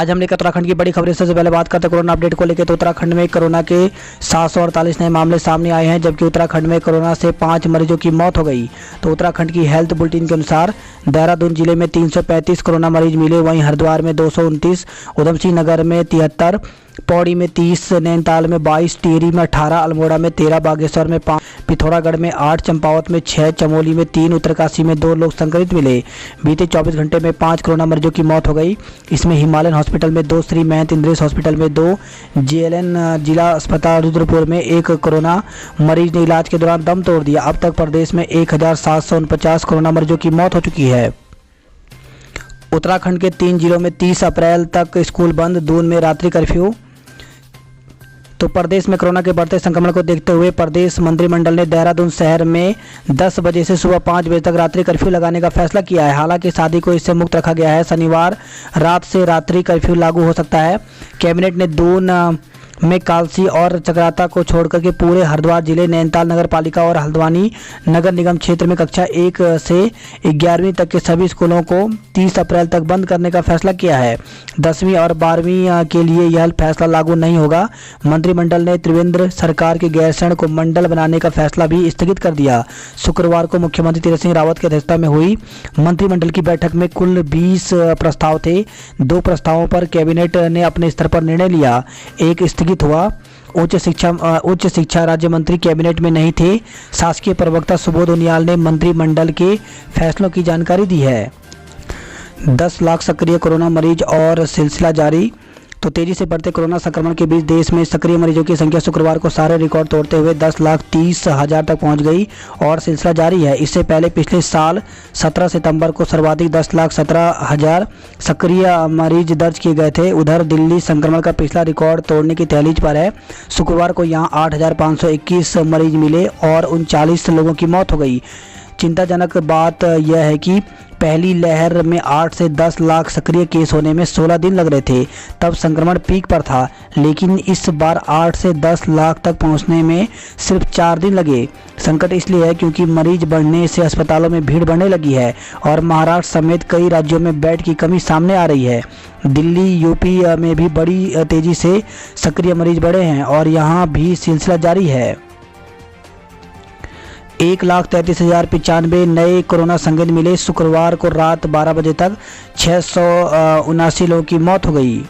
आज हम लेकर उत्तराखंड की बड़ी खबरें। सबसे पहले बात करते हैं कोरोना अपडेट को लेकर। तो उत्तराखंड में कोरोना के 748 नए मामले सामने आए हैं, जबकि उत्तराखंड में कोरोना से 5 मरीजों की मौत हो गई। तो उत्तराखंड की हेल्थ बुलेटिन के अनुसार देहरादून जिले में 335 कोरोना मरीज मिले, वहीं हरिद्वार में 229, उधमसिंह नगर में 73, पौड़ी में 30, नैनीताल में 22, टिहरी में 18, अल्मोड़ा में 13, बागेश्वर में 5, पिथौरागढ़ में 8, चंपावत में 6, चमोली में 3, उत्तरकाशी में 2 लोग संक्रमित मिले। बीते 24 घंटे में 5 कोरोना मरीजों की मौत हो गई। इसमें हिमालयन हॉस्पिटल में 2, श्री महंत इंद्रेश हॉस्पिटल में 2, जेएलएन जिला अस्पताल रुद्रपुर में 1 कोरोना मरीज ने इलाज के दौरान दम तोड़ दिया। अब तक प्रदेश में 1749 कोरोना मरीजों की मौत हो चुकी है। उत्तराखंड के 3 जिलों में 30 अप्रैल तक स्कूल बंद, दून में रात्रि कर्फ्यू। तो प्रदेश में कोरोना के बढ़ते संक्रमण को देखते हुए प्रदेश मंत्रिमंडल ने देहरादून शहर में 10 बजे से सुबह 5 बजे तक रात्रि कर्फ्यू लगाने का फैसला किया है। हालांकि शादी को इससे मुक्त रखा गया है। शनिवार रात से रात्रि कर्फ्यू लागू हो सकता है। कैबिनेट ने दून में कालसी और चक्राता को छोड़कर के पूरे हरिद्वार जिले, नैनीताल नगर पालिका और हल्द्वानी नगर निगम क्षेत्र में कक्षा 1 से 11वीं तक के सभी स्कूलों को 30 अप्रैल तक बंद करने का फैसला किया है। 10वीं और 12वीं के लिए यह फैसला लागू नहीं होगा। मंत्रिमंडल ने त्रिवेंद्र सरकार के गैरसैंण को मंडल बनाने का फैसला भी स्थगित कर दिया। शुक्रवार को मुख्यमंत्री तीरथ सिंह रावत की अध्यक्षता में हुई मंत्रिमंडल की बैठक में कुल 20 प्रस्ताव थे। 2 प्रस्तावों पर कैबिनेट ने अपने स्तर पर निर्णय लिया, एक स्थगित हुआ। उच्च शिक्षा राज्य मंत्री कैबिनेट में नहीं थे। शासकीय प्रवक्ता सुबोध उनियाल ने मंत्रिमंडल के फैसलों की जानकारी दी है। 10 लाख सक्रिय कोरोना मरीज और सिलसिला जारी। तो तेजी से बढ़ते कोरोना संक्रमण के बीच देश में सक्रिय मरीजों की संख्या शुक्रवार को सारे रिकॉर्ड तोड़ते हुए 10,30,000 तक पहुंच गई और सिलसिला जारी है। इससे पहले पिछले साल 17 सितंबर को सर्वाधिक 10,17,000 सक्रिय मरीज दर्ज किए गए थे। उधर दिल्ली संक्रमण का पिछला रिकॉर्ड तोड़ने की तहलीज पर है। शुक्रवार को यहां 8,521 मरीज मिले और 39 लोगों की मौत हो गई। चिंताजनक बात यह है कि पहली लहर में 8 से 10 लाख सक्रिय केस होने में 16 दिन लग रहे थे, तब संक्रमण पीक पर था। लेकिन इस बार 8 से 10 लाख तक पहुंचने में सिर्फ 4 दिन लगे। संकट इसलिए है क्योंकि मरीज बढ़ने से अस्पतालों में भीड़ बढ़ने लगी है और महाराष्ट्र समेत कई राज्यों में बेड की कमी सामने आ रही है। दिल्ली, यूपी में भी बड़ी तेजी से सक्रिय मरीज बढ़े हैं और यहाँ भी सिलसिला जारी है। 1,33,095 नए कोरोना संक्रमित मिले। शुक्रवार को रात 12 बजे तक 679 लोगों की मौत हो गई।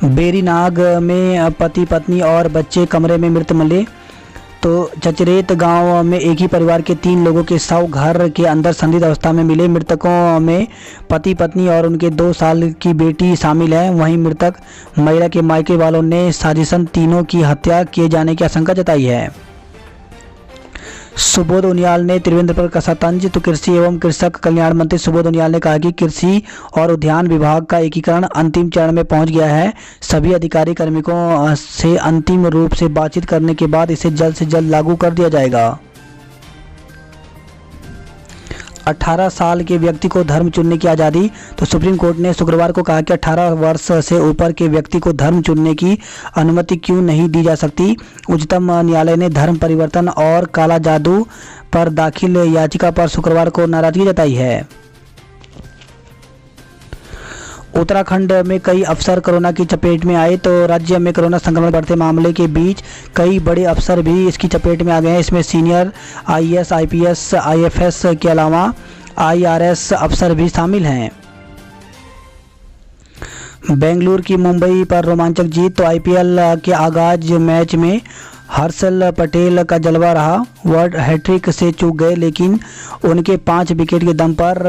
बेरीनाग में पति पत्नी और बच्चे कमरे में मृत मिले। तो चचरेत गांव में एक ही परिवार के 3 लोगों के शव घर के अंदर संदिग्ध अवस्था में मिले। मृतकों में पति पत्नी और उनके 2 साल की बेटी शामिल है। वहीं मृतक महिला के मायके वालों ने साजिशन तीनों की हत्या किए जाने की आशंका जताई है। सुबोध उनियाल ने त्रिवेंद्र पर कसा तंज। तो कृषि एवं कृषक कल्याण मंत्री सुबोध उनियाल ने कहा कि कृषि और उद्यान विभाग का एकीकरण अंतिम चरण में पहुंच गया है। सभी अधिकारी कार्मिकों से अंतिम रूप से बातचीत करने के बाद इसे जल्द से जल्द लागू कर दिया जाएगा। 18 साल के व्यक्ति को धर्म चुनने की आज़ादी। तो सुप्रीम कोर्ट ने शुक्रवार को कहा कि 18 वर्ष से ऊपर के व्यक्ति को धर्म चुनने की अनुमति क्यों नहीं दी जा सकती। उच्चतम न्यायालय ने धर्म परिवर्तन और काला जादू पर दाखिल याचिका पर शुक्रवार को नाराजगी जताई है। उत्तराखंड में कई अफसर कोरोना की चपेट में आए। तो राज्य में कोरोना संक्रमण बढ़ते मामले के बीच कई बड़े अफसर भी इसकी चपेट में आ गए हैं। इसमें सीनियर आईएएस, आईपीएस, आईएफएस के अलावा आईआरएस अफसर भी शामिल हैं। बेंगलुरु की मुंबई पर रोमांचक जीत। तो आईपीएल के आगाज मैच में हर्षल पटेल का जलवा रहा। वर्ल्ड हैट्रिक से चूक गए, लेकिन उनके 5 विकेट के दम पर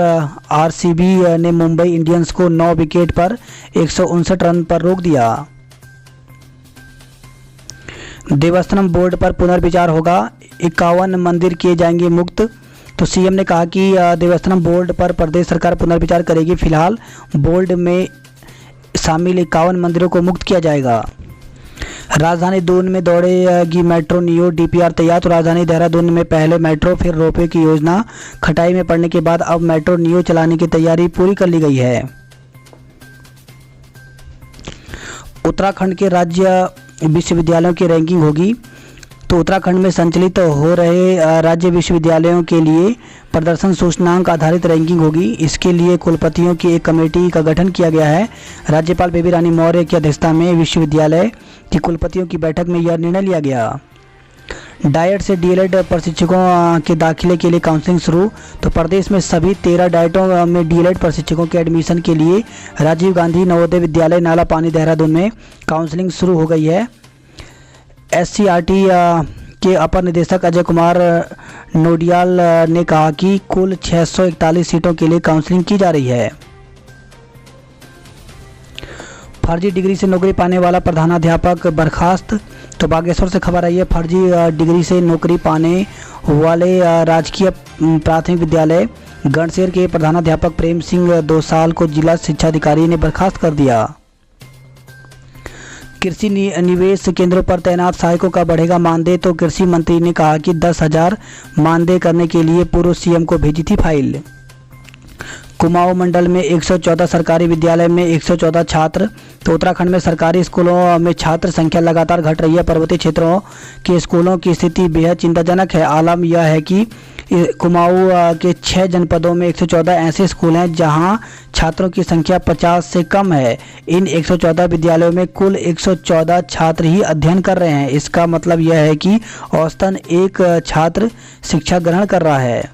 आरसीबी ने मुंबई इंडियंस को 9 विकेट पर 159 रन पर रोक दिया। देवस्थानम बोर्ड पर पुनर्विचार होगा। 51 मंदिर किए जाएंगे मुक्त। तो सीएम ने कहा कि देवस्थानम बोर्ड पर प्रदेश सरकार पुनर्विचार करेगी। फिलहाल बोर्ड में शामिल 51 मंदिरों को मुक्त किया जाएगा। राजधानी दून में दौड़ेगी मेट्रो नियो, डीपीआर तैयार। तो राजधानी देहरादून में पहले मेट्रो फिर रोपवे की योजना खटाई में पड़ने के बाद अब मेट्रो नियो चलाने की तैयारी पूरी कर ली गई है। उत्तराखंड के राज्य विश्वविद्यालयों की रैंकिंग होगी। तो उत्तराखंड में संचालित हो रहे राज्य विश्वविद्यालयों के लिए प्रदर्शन सूचकांक आधारित रैंकिंग होगी। इसके लिए कुलपतियों की एक कमेटी का गठन किया गया है। राज्यपाल बेबी रानी मौर्य की अध्यक्षता में विश्वविद्यालय की कुलपतियों की बैठक में यह निर्णय लिया गया। डाइट से डीएलएड प्रशिक्षकों के दाखिले के लिए काउंसलिंग शुरू। तो प्रदेश में सभी 13 डाइटों में डीएलएड प्रशिक्षकों के एडमिशन के लिए राजीव गांधी नवोदय विद्यालय नाला पानी देहरादून में काउंसलिंग शुरू हो गई है। एससीईआरटी के अपर निदेशक अजय कुमार नोडियाल ने कहा कि कुल 641 सीटों के लिए काउंसलिंग की जा रही है। फर्जी डिग्री से नौकरी पाने वाला प्रधानाध्यापक बर्खास्त। तो बागेश्वर से खबर आई है, फर्जी डिग्री से नौकरी पाने वाले राजकीय प्राथमिक विद्यालय गणसेर के प्रधानाध्यापक प्रेम सिंह 2 साल को जिला शिक्षा अधिकारी ने बर्खास्त कर दिया। कृषि निवेश केंद्रों पर तैनात सहायकों का बढ़ेगा मानदेय। तो कृषि मंत्री ने कहा कि 10,000 मानदेय करने के लिए पूर्व सीएम को भेजी थी फाइल। कुमाऊं मंडल में 114 सरकारी विद्यालय में 114 छात्र। तो उत्तराखंड में सरकारी स्कूलों में छात्र संख्या लगातार घट रही है। पर्वतीय क्षेत्रों के स्कूलों की स्थिति बेहद चिंताजनक है। आलम यह है कि कुमाऊं के 6 जनपदों में 114 ऐसे स्कूल हैं जहां छात्रों की संख्या 50 से कम है। इन 114 विद्यालयों में कुल 114 छात्र ही अध्ययन कर रहे हैं। इसका मतलब यह है कि औसतन एक छात्र शिक्षा ग्रहण कर रहा है।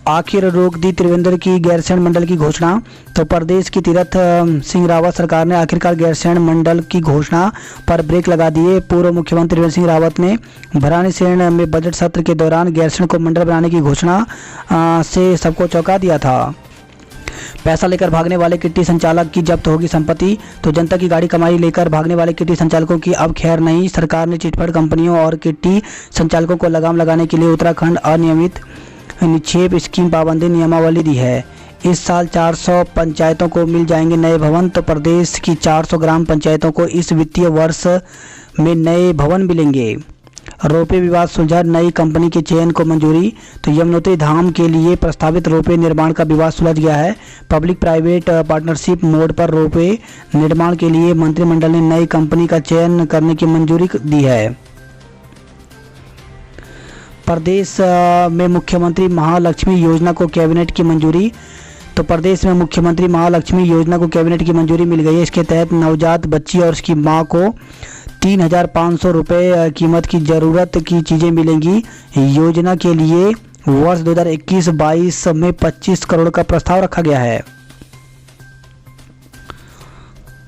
आखिर रोक दी त्रिवेंद्र की गैरसैंण मंडल की घोषणा। तो प्रदेश की तीरथ सिंह रावत सरकार ने आखिरकार गैरसैंण मंडल की घोषणा पर ब्रेक लगा दिए। पूर्व मुख्यमंत्री त्रिवेंद्र सिंह रावत ने भराड़ीसैंण में बजट सत्र के दौरान गैरसैंण को मंडल बनाने की घोषणा से सबको चौंका दिया था। पैसा लेकर भागने वाले किट्टी संचालक की जब्त होगी संपत्ति। तो जनता की गाड़ी कमाई लेकर भागने वाले किट्टी संचालकों की अब खैर नहीं। सरकार ने चिटफंड कंपनियों और किट्टी संचालकों को लगाम लगाने के लिए उत्तराखंड अनियमित निक्षेप स्कीम पाबंदी नियमावली दी है। इस साल 400 पंचायतों को मिल जाएंगे नए भवन। तो प्रदेश की 400 ग्राम पंचायतों को इस वित्तीय वर्ष में नए भवन मिलेंगे। रोपवे विवाद सुलझा, नई कंपनी के चयन को मंजूरी। तो यमुनोत्री धाम के लिए प्रस्तावित रोपवे निर्माण का विवाद सुलझ गया है। पब्लिक प्राइवेट पार्टनरशिप मोड पर रोपवे निर्माण के लिए मंत्रिमंडल ने नई कंपनी का चयन करने की मंजूरी दी है। प्रदेश में मुख्यमंत्री महालक्ष्मी योजना को कैबिनेट की मंजूरी। तो प्रदेश में मुख्यमंत्री महालक्ष्मी योजना को कैबिनेट की मंजूरी मिल गई है। इसके तहत नवजात बच्ची और उसकी मां को 3,500 रुपये कीमत की ज़रूरत की चीज़ें मिलेंगी। योजना के लिए वर्ष 2021-22 में 25 करोड़ का प्रस्ताव रखा गया है।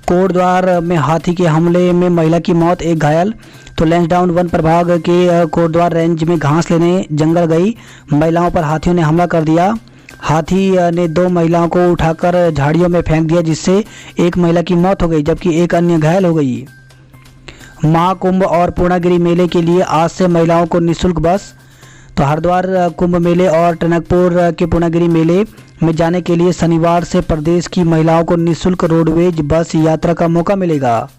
कोटद्वार में हाथी के हमले में महिला की मौत, 1 घायल। तो लैंसडाउन वन प्रभाग के कोटद्वार रेंज में घास लेने जंगल गई महिलाओं पर हाथियों ने हमला कर दिया। हाथी ने 2 महिलाओं को उठाकर झाड़ियों में फेंक दिया, जिससे एक महिला की मौत हो गई जबकि एक अन्य घायल हो गई। महाकुंभ और पूर्णागिरि मेले के लिए आज से महिलाओं को निःशुल्क बस। तो हरिद्वार कुंभ मेले और टनकपुर के पूर्णागिरि मेले में जाने के लिए शनिवार से प्रदेश की महिलाओं को निःशुल्क रोडवेज बस यात्रा का मौका मिलेगा।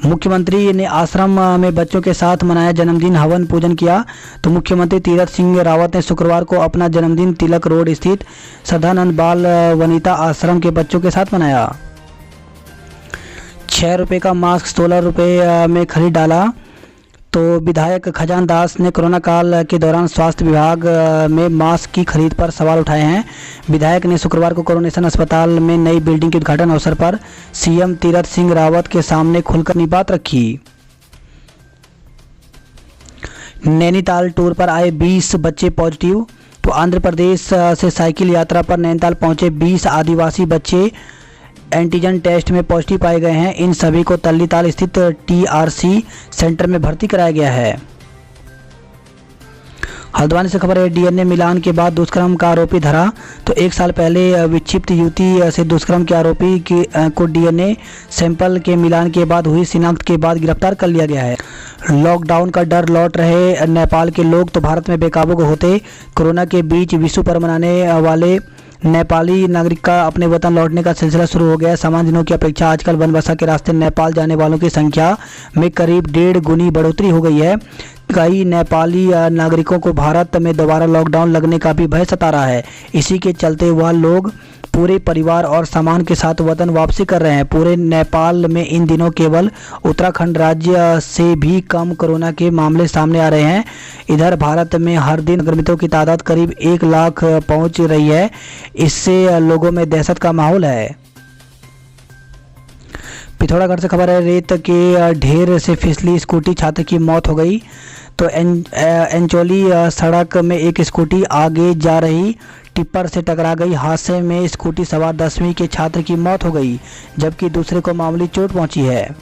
मुख्यमंत्री ने आश्रम में बच्चों के साथ मनाया जन्मदिन, हवन पूजन किया। तो मुख्यमंत्री तीरथ सिंह रावत ने शुक्रवार को अपना जन्मदिन तिलक रोड स्थित सदानंद बाल वनिता आश्रम के बच्चों के साथ मनाया। 6 रुपये का मास्क 16 रुपये में खरीद डाला। तो विधायक खजान दास ने कोरोना काल के दौरान स्वास्थ्य विभाग में मास्क की खरीद पर सवाल उठाए हैं। विधायक ने शुक्रवार को कोरोनेशन अस्पताल में नई बिल्डिंग के उद्घाटन अवसर पर सीएम तीरथ सिंह रावत के सामने खुलकर अपनी बात रखी। नैनीताल टूर पर आए 20 बच्चे पॉजिटिव। तो आंध्र प्रदेश से साइकिल यात्रा पर नैनीताल पहुंचे 20 आदिवासी बच्चे एंटीजन टेस्ट में पॉजिटिव पाए गए हैं। इन सभी को तल्लीताल स्थित टीआरसी सेंटर में भर्ती कराया गया है। हल्द्वानी से खबर है, डीएनए मिलान के बाद दुष्कर्म का आरोपी धरा। तो 1 साल पहले विक्षिप्त युवती से दुष्कर्म के आरोपी को डीएनए सैंपल के मिलान के बाद हुई शिनाख्त के बाद गिरफ्तार कर लिया गया है। लॉकडाउन का डर लौट रहे नेपाल के लोग तो भारत में बेकाबू होते। कोरोना के बीच विश्व पर्व मनाने वाले नेपाली नागरिक का अपने वतन लौटने का सिलसिला शुरू हो गया है। सामान्य दिनों की अपेक्षा आजकल बनबसा के रास्ते नेपाल जाने वालों की संख्या में करीब 1.5 गुनी बढ़ोतरी हो गई है। कई नेपाली नागरिकों को भारत में दोबारा लॉकडाउन लगने का भी भय सता रहा है। इसी के चलते वह लोग पूरे परिवार और सामान के साथ वतन वापसी कर रहे हैं। पूरे नेपाल में इन दिनों केवल उत्तराखंड राज्य से भी कम कोरोना के मामले सामने आ रहे हैं। इधर भारत में हर दिन संक्रमितों की तादाद करीब 1 लाख पहुंच रही है। इससे लोगों में दहशत का माहौल है। पिथौरागढ़ से खबर है, रेत के ढेर से फिसली स्कूटी, छात्र की मौत हो गई। तो एंचोली सड़क में एक स्कूटी आगे जा रही टिप्पर से टकरा गई। हादसे में स्कूटी सवार 10वीं के छात्र की मौत हो गई, जबकि दूसरे को मामूली चोट पहुंची है।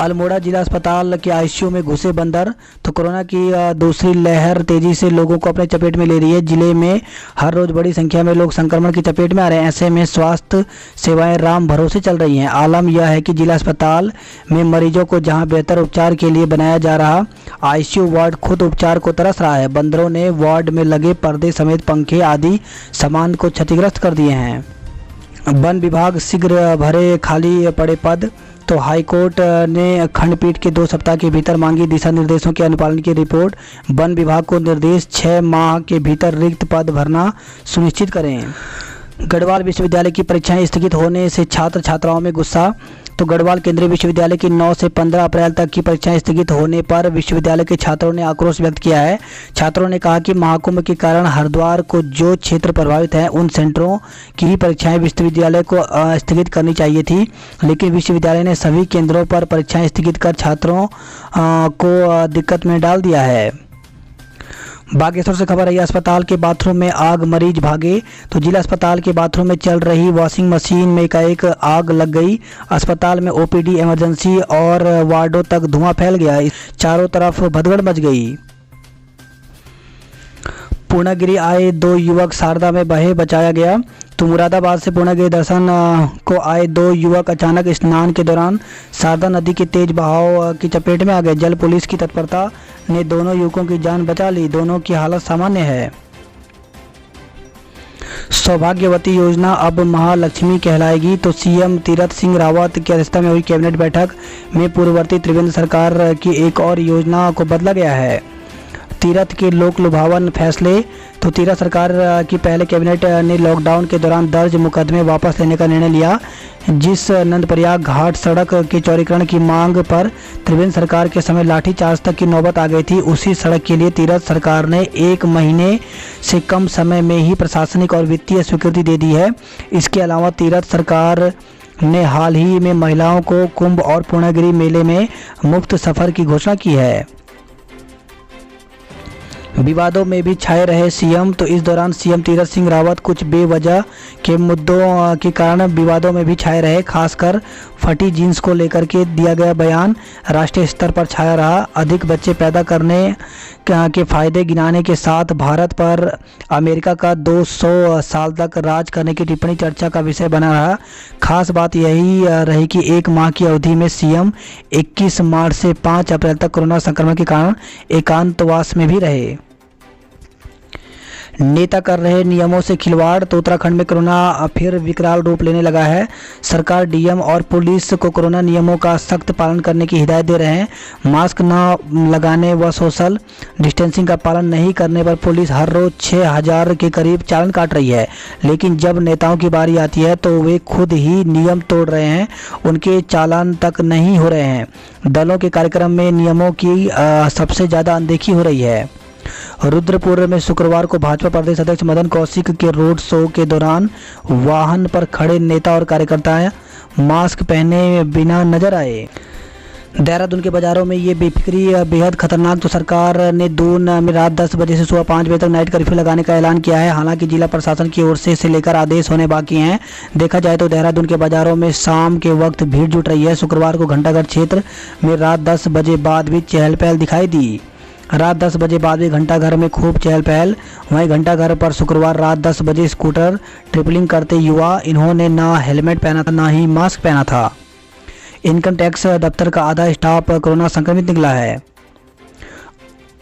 अल्मोड़ा जिला अस्पताल के आईसीयू में घुसे बंदर। तो कोरोना की दूसरी लहर तेजी से लोगों को अपने चपेट में ले रही है। जिले में हर रोज बड़ी संख्या में लोग संक्रमण की चपेट में आ रहे हैं। ऐसे में स्वास्थ्य सेवाएं राम भरोसे चल रही हैं। आलम यह है कि जिला अस्पताल में मरीजों को जहां बेहतर उपचार के लिए बनाया जा रहा आईसीयू वार्ड खुद उपचार को तरस रहा है। बंदरों ने वार्ड में लगे पर्दे समेत पंखे आदि सामान को क्षतिग्रस्त कर दिए हैं। वन विभाग शीघ्र भरे खाली पड़े पद। तो हाईकोर्ट ने खंडपीठ के 2 सप्ताह के भीतर मांगी दिशा निर्देशों के अनुपालन की रिपोर्ट। वन विभाग को निर्देश 6 माह के भीतर रिक्त पद भरना सुनिश्चित करें। गढ़वाल विश्वविद्यालय की परीक्षाएं स्थगित होने से छात्र छात्राओं में गुस्सा। तो गढ़वाल केंद्रीय विश्वविद्यालय की 9 से 15 अप्रैल तक की परीक्षाएं स्थगित होने पर विश्वविद्यालय के छात्रों ने आक्रोश व्यक्त किया है। छात्रों ने कहा कि महाकुंभ के कारण हरिद्वार को जो क्षेत्र प्रभावित है उन सेंटरों की ही परीक्षाएं विश्वविद्यालय को स्थगित करनी चाहिए थी, लेकिन विश्वविद्यालय ने सभी केंद्रों पर परीक्षाएं स्थगित कर छात्रों को दिक्कत में डाल दिया है। बागेश्वर से खबर है, अस्पताल के बाथरूम में आग, मरीज भागे। तो जिला अस्पताल के बाथरूम में चल रही वॉशिंग मशीन में एकाएक आग लग गई। अस्पताल में ओपीडी, इमरजेंसी और वार्डों तक धुआं फैल गया। चारों तरफ भगदड़ मच गई। पूर्णागिरी आए 2 युवक शारदा में बहे, बचाया गया। तो मुरादाबाद से पूर्णागिरी दर्शन को आए 2 युवक अचानक स्नान के दौरान शारदा नदी के तेज बहाव की चपेट में आ गए। जल पुलिस की तत्परता ने दोनों युवकों की जान बचा ली। दोनों की हालत सामान्य है। सौभाग्यवती योजना अब महालक्ष्मी कहलाएगी। तो सीएम तीरथ सिंह रावत की अध्यक्षता में हुई कैबिनेट बैठक में पूर्ववर्ती त्रिवेंद्र सरकार की एक और योजना को बदला गया है। तीरथ के लोक लुभावन फैसले। तो तीरथ सरकार की पहले कैबिनेट ने लॉकडाउन के दौरान दर्ज मुकदमे वापस लेने का निर्णय लिया। जिस नंदप्रयाग घाट सड़क के चौड़ीकरण की मांग पर त्रिवेंद्र सरकार के समय लाठीचार्ज तक की नौबत आ गई थी, उसी सड़क के लिए तीरथ सरकार ने 1 महीने से कम समय में ही प्रशासनिक और वित्तीय स्वीकृति दे दी है। इसके अलावा तीरथ सरकार ने हाल ही में महिलाओं को कुंभ और पूर्णागिरी मेले में मुफ्त सफर की घोषणा की है। विवादों में भी छाए रहे सीएम। तो इस दौरान सीएम तीरथ सिंह रावत कुछ बेवजह के मुद्दों के कारण विवादों में भी छाए रहे। खासकर फटी जींस को लेकर के दिया गया बयान राष्ट्रीय स्तर पर छाया रहा। अधिक बच्चे पैदा करने के फायदे गिनाने के साथ भारत पर अमेरिका का 200 साल तक राज करने की टिप्पणी चर्चा का विषय बना रहा। खास बात यही रही कि 1 माह की अवधि में सीएम 21 मार्च से 5 अप्रैल तक कोरोना संक्रमण के कारण एकांतवास में भी रहे। नेता कर रहे नियमों से खिलवाड़। तो उत्तराखंड में कोरोना फिर विकराल रूप लेने लगा है। सरकार डीएम और पुलिस को कोरोना नियमों का सख्त पालन करने की हिदायत दे रहे हैं। मास्क न लगाने व सोशल डिस्टेंसिंग का पालन नहीं करने पर पुलिस हर रोज 6000 के करीब चालान काट रही है। लेकिन जब नेताओं की बारी आती है तो वे खुद ही नियम तोड़ रहे हैं, उनके चालान तक नहीं हो रहे हैं। दलों के कार्यक्रम में नियमों की सबसे ज़्यादा अनदेखी हो रही है। रुद्रपुर में शुक्रवार को भाजपा प्रदेश अध्यक्ष मदन कौशिक के रोड शो के दौरान वाहन पर खड़े नेता और कार्यकर्ता मास्क पहने बिना नजर आए। देहरादून के बाजारों में ये बेफिक्री बेहद खतरनाक। तो सरकार ने दून में रात 10 बजे से सुबह 5 बजे तक नाइट कर्फ्यू लगाने का ऐलान किया है। हालांकि जिला प्रशासन की ओर से इसे लेकर आदेश होने बाकी हैं। देखा जाए तो देहरादून के बाजारों में शाम के वक्त भीड़ जुट रही है। शुक्रवार को घंटाघर क्षेत्र में रात 10 बजे बाद भी चहल पहल दिखाई दी। रात 10 बजे बाद भी घंटाघर में खूब चहल पहल। वहीं घंटाघर पर शुक्रवार रात 10 बजे स्कूटर ट्रिपलिंग करते युवा, इन्होंने ना हेलमेट पहना था ना ही मास्क पहना था। इनकम टैक्स दफ्तर का आधा स्टाफ कोरोना संक्रमित निकला है।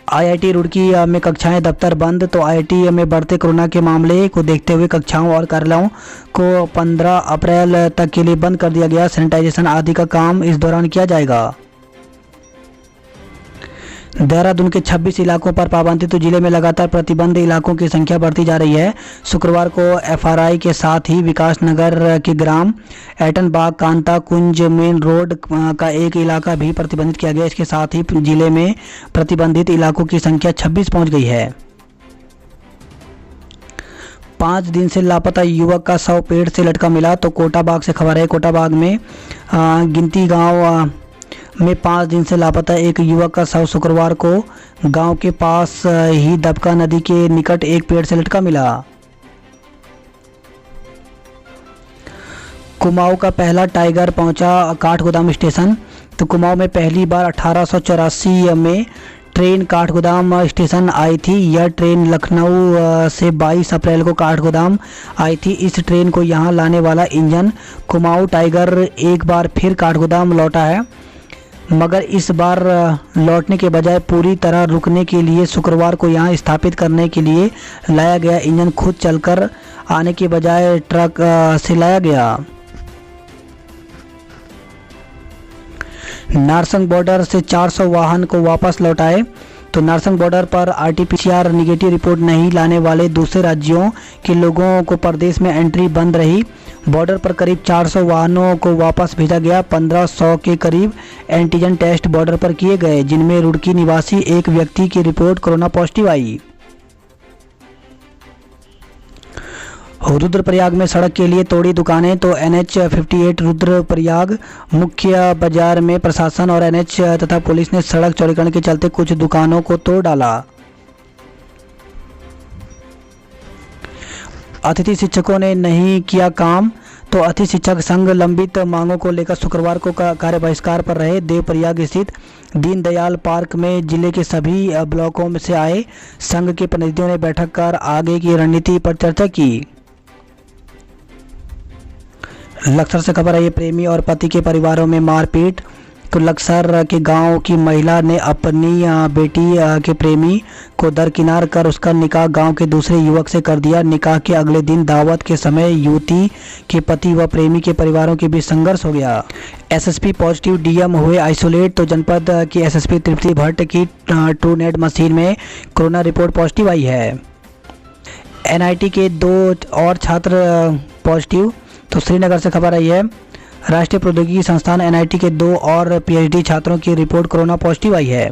आईआईटी रुड़की में कक्षाएं दफ्तर बंद। तो आईआईटी में बढ़ते कोरोना के मामले को देखते हुए कक्षाओं और कार्यालयों को 15 अप्रैल तक के लिए बंद कर दिया गया। सैनिटाइजेशन आदि का काम इस दौरान किया जाएगा। देहरादून के 26 इलाकों पर पाबंदी। तो जिले में लगातार प्रतिबंध इलाकों की संख्या बढ़ती जा रही है। शुक्रवार को एफआरआई के साथ ही विकास नगर के ग्राम एटनबाग कांता कुंज मेन रोड का एक इलाका भी प्रतिबंधित किया गया। इसके साथ ही जिले में प्रतिबंधित इलाकों की संख्या 26 पहुंच गई है। 5 दिन से लापता युवक का शव पेड़ से लटका मिला। तो कोटाबाग से खबर है। कोटाबाग में गिनती गांव में 5 दिन से लापता एक युवक का शव शुक्रवार को गांव के पास ही दबका नदी के निकट एक पेड़ से लटका मिला। कुमाऊं का पहला टाइगर पहुंचा काठगोदाम स्टेशन। तो कुमाऊं में पहली बार 1884 में ट्रेन काठगोदाम स्टेशन आई थी। यह ट्रेन लखनऊ से 22 अप्रैल को काठगोदाम आई थी। इस ट्रेन को यहां लाने वाला इंजन कुमाऊं टाइगर एक बार फिर काठगोदाम लौटा है, मगर इस बार लौटने के बजाय पूरी तरह रुकने के लिए शुक्रवार को यहां स्थापित करने के लिए लाया गया इंजन खुद चलकर आने के बजाय ट्रक से लाया गया। नारसंग बॉर्डर से 400 वाहन को वापस लौटाए। तो नारसंग बॉर्डर पर आरटीपीसीआर निगेटिव रिपोर्ट नहीं लाने वाले दूसरे राज्यों के लोगों को प्रदेश में एंट्री बंद रही। बॉर्डर पर करीब 400 वाहनों को वापस भेजा गया। 1500 के करीब एंटीजन टेस्ट बॉर्डर पर किए गए, जिनमें रुड़की निवासी एक व्यक्ति की रिपोर्ट कोरोना पॉजिटिव आई। रुद्रप्रयाग में सड़क के लिए तोड़ी दुकानें। तो NH 58 रुद्रप्रयाग मुख्य बाजार में प्रशासन और NH तथा पुलिस ने सड़क चौड़ीकरण के चलते कुछ दुकानों को तोड़ डाला। अतिथि शिक्षकों ने नहीं किया काम। तो अतिथि शिक्षक संघ लंबित मांगों को लेकर शुक्रवार को कार्य बहिष्कार पर रहे। देवप्रयाग स्थित दीनदयाल पार्क में जिले के सभी ब्लॉकों में से आए संघ के प्रतिनिधियों ने बैठक कर आगे की रणनीति पर चर्चा की। लक्सर से खबर है। प्रेमी और पति के परिवारों में मारपीट। तो लक्सर के गांव की महिला ने अपनी बेटी के प्रेमी को दरकिनार कर उसका निकाह गांव के दूसरे युवक से कर दिया। निकाह के अगले दिन दावत के समय युवती के पति व प्रेमी के परिवारों के बीच संघर्ष हो गया। एसएसपी पॉजिटिव, डीएम हुए आइसोलेट। तो जनपद की एसएसपी तृप्ति भट्ट की ट्रूनेट मशीन में कोरोना रिपोर्ट पॉजिटिव आई है। एनआईटी के 2 और छात्र पॉजिटिव। तो श्रीनगर से खबर आई है। राष्ट्रीय प्रौद्योगिकी संस्थान एनआईटी के 2 और पीएचडी छात्रों की रिपोर्ट कोरोना पॉजिटिव आई है।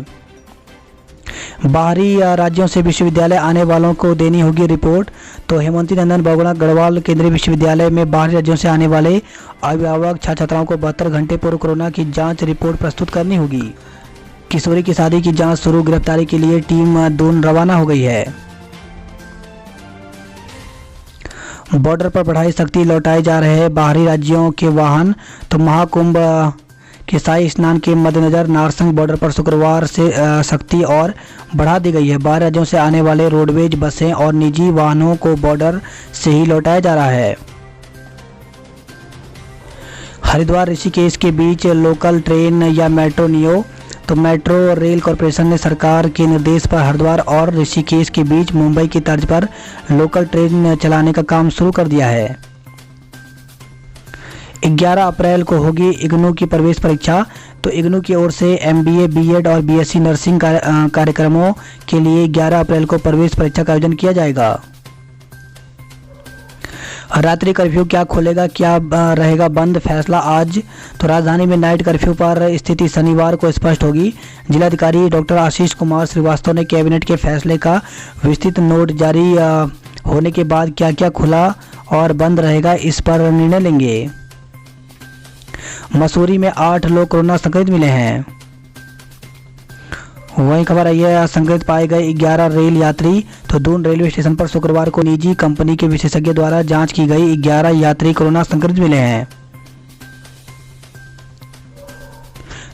बाहरी राज्यों से विश्वविद्यालय आने वालों को देनी होगी रिपोर्ट। तो हेमंती नंदन बहुगुणा गढ़वाल केंद्रीय विश्वविद्यालय में बाहरी राज्यों से आने वाले अभिभावक छात्र छात्राओं को 72 घंटे पूर्व कोरोना की जांच रिपोर्ट प्रस्तुत करनी होगी। किशोरी की शादी की जांच शुरू। गिरफ्तारी के लिए टीम दून रवाना हो गई है। बॉर्डर पर बढ़ाई सख्ती, लौटाए जा रहे बाहरी राज्यों के वाहन। तो महाकुंभ के शाही स्नान के मद्देनजर नारसंग बॉर्डर पर शुक्रवार से सख्ती और बढ़ा दी गई है। बाहरी राज्यों से आने वाले रोडवेज बसें और निजी वाहनों को बॉर्डर से ही लौटाया जा रहा है। हरिद्वार ऋषिकेश के बीच लोकल ट्रेन या मेट्रो नियो। तो मेट्रो रेल कॉरपोरेशन ने सरकार के निर्देश पर हरिद्वार और ऋषिकेश के बीच मुंबई की तर्ज पर लोकल ट्रेन चलाने का काम शुरू कर दिया है। 11 अप्रैल को होगी इग्नू की प्रवेश परीक्षा। तो इग्नू की ओर से MBA, BEd और BSc नर्सिंग कार्यक्रमों के लिए 11 अप्रैल को प्रवेश परीक्षा का आयोजन किया जाएगा। रात्रि कर्फ्यू क्या खोलेगा, क्या रहेगा बंद, फैसला आज। तो राजधानी में नाइट कर्फ्यू पर स्थिति शनिवार को स्पष्ट होगी। जिलाधिकारी डॉक्टर आशीष कुमार श्रीवास्तव ने कैबिनेट के फैसले का विस्तृत नोट जारी होने के बाद क्या क्या खुला और बंद रहेगा इस पर निर्णय लेंगे। मसूरी में 8 लोग कोरोना संक्रमित मिले हैं। वहीं खबर आई है संक्रमित पाए गए 11 रेल यात्री। तो दून रेलवे स्टेशन पर शुक्रवार को निजी कंपनी के विशेषज्ञ द्वारा जांच की गई 11 यात्री कोरोना संक्रमित मिले हैं।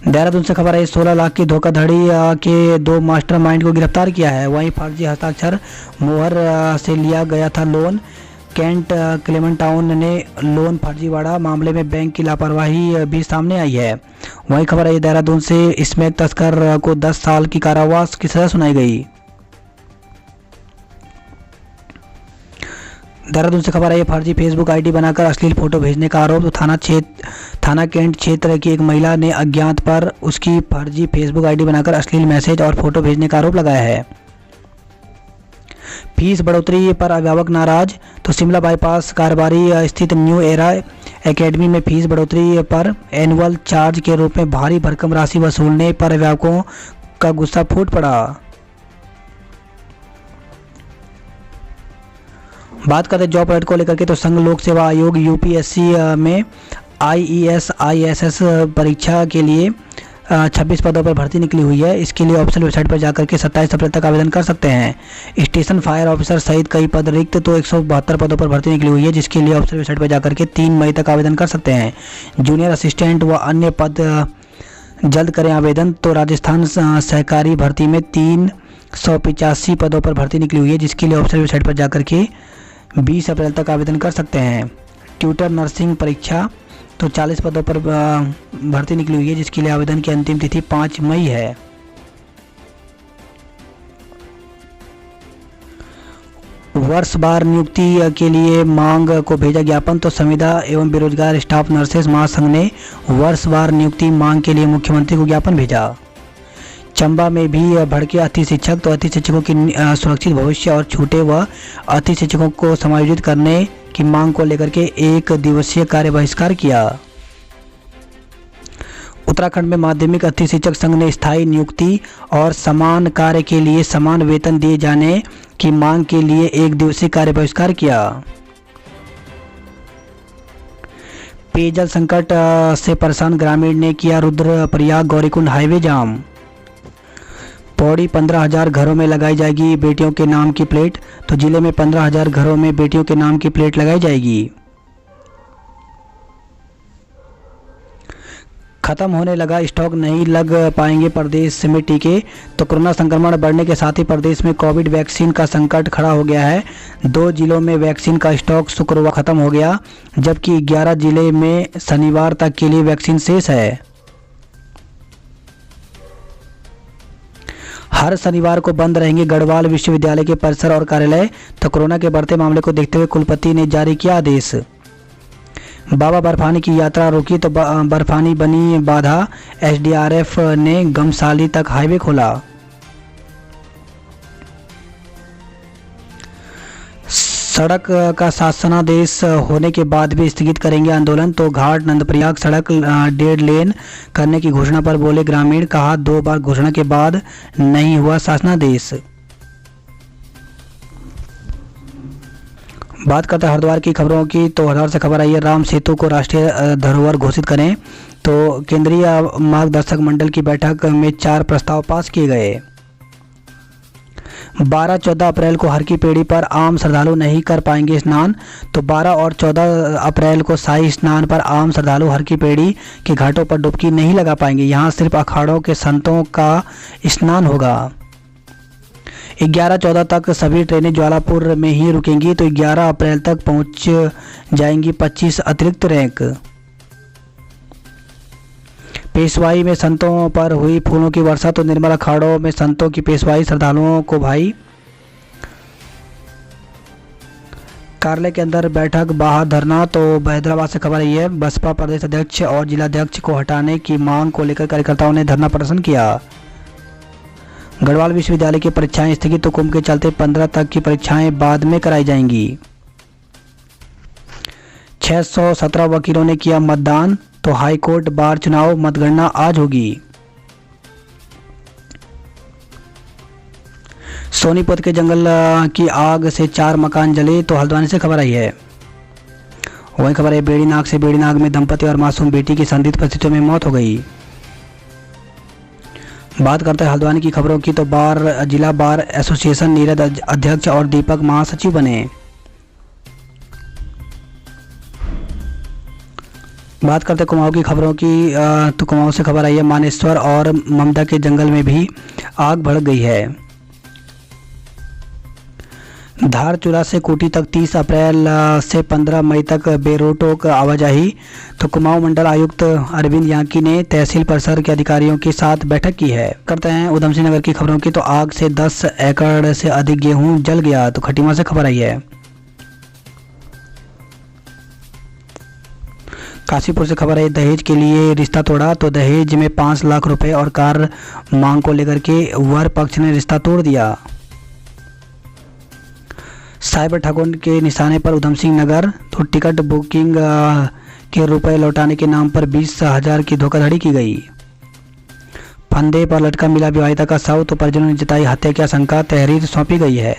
देहरादून से खबर है 16 लाख की धोखाधड़ी के 2 मास्टरमाइंड को गिरफ्तार किया है। वहीं फर्जी हस्ताक्षर मोहर से लिया गया था लोन। कैंट क्लेमेंटाउन ने लोन फर्जीवाड़ा मामले में बैंक की लापरवाही भी सामने आई है। वहीं खबर है देहरादून से स्मैक तस्कर को 10 साल की कारावास की सजा सुनाई गई। देहरादून से खबर आई है, फर्जी फेसबुक आईडी बनाकर अश्लील फोटो भेजने का आरोप। तो थाना कैंट क्षेत्र की एक महिला ने अज्ञात पर उसकी फर्जी फेसबुक आईडी बनाकर अश्लील मैसेज और फोटो भेजने का आरोप लगाया है। फीस बढ़ोतरी पर अभिभावक नाराज। तो शिमला बाईपास कारोबारी स्थित न्यू एरा एकेडमी में फीस बढ़ोतरी पर एनुअल चार्ज के रूप में भारी भरकम राशि वसूलने पर अभिभावकों का गुस्सा फूट पड़ा। बात करते जॉब अलर्ट को लेकर के, तो संघ लोक सेवा आयोग यूपीएससी में आईईएस आईएसएस परीक्षा के लिए 26 पदों पर भर्ती निकली हुई है। इसके लिए ऑफिशियल वेबसाइट पर जाकर के 27 अप्रैल तक आवेदन कर सकते हैं। स्टेशन फायर ऑफिसर सहित कई पद रिक्त। तो 172 पदों पर भर्ती निकली हुई है, जिसके लिए ऑफिशियल वेबसाइट पर जाकर के 3 मई तक आवेदन कर सकते हैं। जूनियर असिस्टेंट व अन्य पद जल्द करें आवेदन। तो राजस्थान सहकारी भर्ती में 385 पदों पर भर्ती निकली हुई है, जिसके लिए ऑफिशियल वेबसाइट पर जाकर के 20 अप्रैल तक आवेदन कर सकते हैं। ट्यूटर नर्सिंग परीक्षा, तो 40 पदों पर भर्ती निकली हुई है, जिसके लिए आवेदन की अंतिम तिथि 5 मई है। वर्षवार नियुक्ति के लिए मांग को भेजा ज्ञापन। तो संविदा एवं बेरोजगार स्टाफ नर्सेस महासंघ ने वर्षवार नियुक्ति मांग के लिए मुख्यमंत्री को ज्ञापन भेजा। चंबा में भी भड़के अतिथि शिक्षक। तो अतिथि शिक्षकों की सुरक्षित भविष्य और छूटे व अतिथि शिक्षकों को समायोजित करने की मांग को लेकर के 1 दिवसीय कार्य बहिष्कार किया। उत्तराखंड में माध्यमिक अतिथि शिक्षक संघ ने स्थायी नियुक्ति और समान कार्य के लिए समान वेतन दिए जाने की मांग के लिए 1 दिवसीय कार्य बहिष्कार किया। पेयजल संकट से परेशान ग्रामीण ने किया रुद्रप्रयाग गौरीकुंड हाईवे जाम। पौड़ी 15,000 घरों में लगाई जाएगी बेटियों के नाम की प्लेट। तो जिले में 15,000 घरों में बेटियों के नाम की प्लेट लगाई जाएगी। खत्म होने लगा स्टॉक, नहीं लग पाएंगे प्रदेश में टीके। तो कोरोना संक्रमण बढ़ने के साथ ही प्रदेश में कोविड वैक्सीन का संकट खड़ा हो गया है। 2 जिलों में वैक्सीन का स्टॉक शुक्रवार खत्म हो गया, जबकि 11 जिले में शनिवार तक के लिए वैक्सीन शेष है। हर शनिवार को बंद रहेंगे गढ़वाल विश्वविद्यालय के परिसर और कार्यालय। तो कोरोना के बढ़ते मामले को देखते हुए कुलपति ने जारी किया आदेश। बाबा बर्फानी की यात्रा रोकी, तो बर्फानी बनी बाधा। एसडीआरएफ ने गमसाली तक हाईवे खोला। सड़क का शासनादेश होने के बाद भी स्थगित करेंगे आंदोलन। तो घाट नंदप्रयाग सड़क 1.5 लेन करने की घोषणा पर बोले ग्रामीण। कहा 2 बार घोषणा के बाद नहीं हुआ शासनादेश। बात करते हैं हरिद्वार की खबरों की। तो हरिद्वार से खबर आई है, राम सेतु को राष्ट्रीय धरोहर घोषित करें। तो केंद्रीय मार्गदर्शक मंडल की बैठक में 4 प्रस्ताव पास किए गए। 12-14 अप्रैल को हर की पेड़ी पर आम श्रद्धालु नहीं कर पाएंगे स्नान। तो 12 और 14 अप्रैल को शाही स्नान पर आम श्रद्धालु हर की पेड़ी के घाटों पर डुबकी नहीं लगा पाएंगे। यहाँ सिर्फ अखाड़ों के संतों का स्नान होगा। 11-14 तक सभी ट्रेनें ज्वालापुर में ही रुकेंगी। तो 11 अप्रैल तक पहुँच जाएंगी 25 अतिरिक्त रैंक। पेशवाई में संतों पर हुई फूलों की वर्षा। तो निर्मल अखाड़ों में संतों की पेशवाई, श्रद्धालुओं को भाई। कार्यालय के अंदर बैठक, बाहर धरना। तो हैदराबाद से खबर आई है, बसपा प्रदेश अध्यक्ष और जिलाध्यक्ष को हटाने की मांग को लेकर कार्यकर्ताओं ने धरना प्रदर्शन किया। गढ़वाल विश्वविद्यालय की परीक्षाएं स्थगित। तो कुंभ के चलते 15 तक की परीक्षाएं बाद में कराई जाएंगी। 617 वकीलों ने किया मतदान। तो हाईकोर्ट बार चुनाव मतगणना आज होगी। सोनीपत के जंगल की आग से 4 मकान जले। तो हल्द्वानी से खबर आई है। वही खबर है, बेड़ीनाग से बेड़ीनाग में दंपति और मासूम बेटी की संदिग्ध परिस्थितियों में मौत हो गई। बात करते हैं हल्द्वानी की खबरों की। तो जिला बार एसोसिएशन नीरज अध्यक्ष और दीपक महासचिव बने। बात करते हैं कुमाऊं की खबरों की। तो कुमाऊं से खबर आई है, मानेश्वर और ममदा के जंगल में भी आग भड़क गई है। धारचूला से कोटी तक 30 अप्रैल से 15 मई तक बेरोक आवाजाही। तो कुमाऊं मंडल आयुक्त अरविंद याकी ने तहसील परिसर के अधिकारियों के साथ बैठक की है। करते हैं उधमसिंह नगर की खबरों की। तो आग से 10 एकड़ से अधिक गेहूं जल गया। तो खटीमा से खबर आई है। काशीपुर से खबर है, दहेज के लिए रिश्ता तोड़ा तो दहेज में 5 लाख रुपए और कार मांग को लेकर के वर पक्ष ने रिश्ता तोड़ दिया। साइबर ठगों के निशाने पर उधम सिंह नगर, तो टिकट बुकिंग के रुपए लौटाने के नाम पर 20,000 की धोखाधड़ी की गई। फंदे पर लटका मिला विवाहिता का शव, तो परिजनों ने जताई हत्या की आशंका, तहरीर सौंपी गई है।